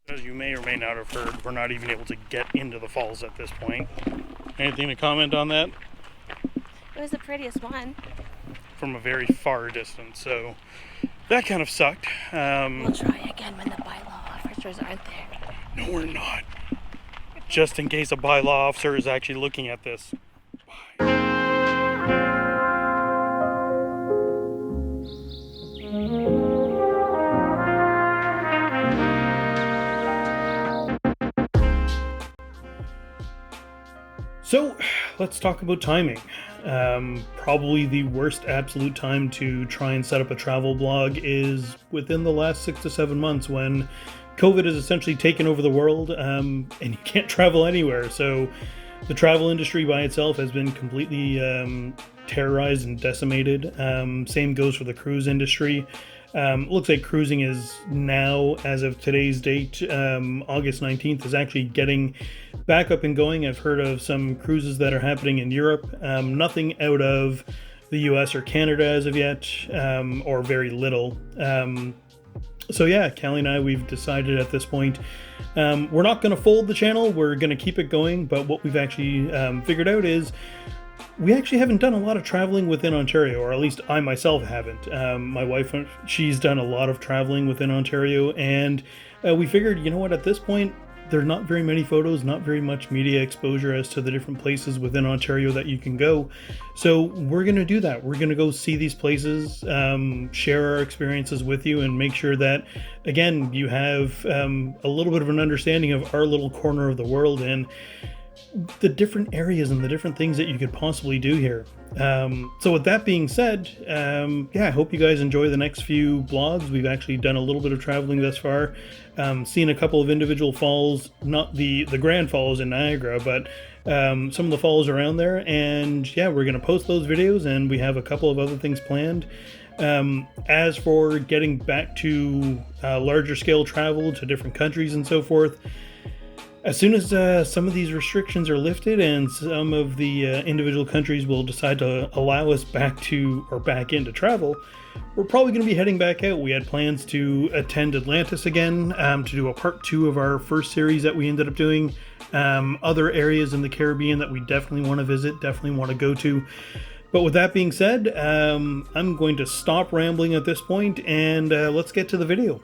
As you may or may not have heard, we're not even able to get into the falls at this point. Anything to comment on that? It was the prettiest one. From a very far distance, so that kind of sucked. We'll try again when the bylaw officers aren't there. No, we're not. Just in case a bylaw officer is actually looking at this. Bye. So, let's talk about timing. Probably the worst absolute time to try and set up a travel blog is within the last 6 to 7 months, when COVID has essentially taken over the world, and you can't travel anywhere. So the travel industry by itself has been completely terrorized and decimated. Same goes for the cruise industry. Looks like cruising is now, as of today's date, August 19th, is actually getting back up and going. I've heard of some cruises that are happening in Europe. Nothing out of the US or Canada as of yet, or very little. So yeah, Callie and I, we've decided at this point, we're not going to fold the channel. We're going to keep it going. But what we've actually figured out is we actually haven't done a lot of traveling within Ontario, or at least I myself haven't. My wife, she's done a lot of traveling within Ontario, and we figured, you know what, at this point, there's not very many photos, not very much media exposure as to the different places within Ontario that you can go. So we're going to do that. We're going to go see these places, share our experiences with you, and make sure that, again, you have a little bit of an understanding of our little corner of the world and the different areas and the different things that you could possibly do here. So with that being said, yeah, I hope you guys enjoy the next few vlogs. We've actually done a little bit of traveling thus far, seen a couple of individual falls, not the grand falls in Niagara, but some of the falls around there. And yeah, we're going to post those videos, and we have a couple of other things planned. As for getting back to larger scale travel to different countries and so forth, as soon as some of these restrictions are lifted and some of the individual countries will decide to allow us back into travel, we're probably going to be heading back out. We had plans to attend Atlantis again, to do a part 2 of our first series that we ended up doing. Other areas in the Caribbean that we definitely want to visit, definitely want to go to. But with that being said, I'm going to stop rambling at this point, and let's get to the video.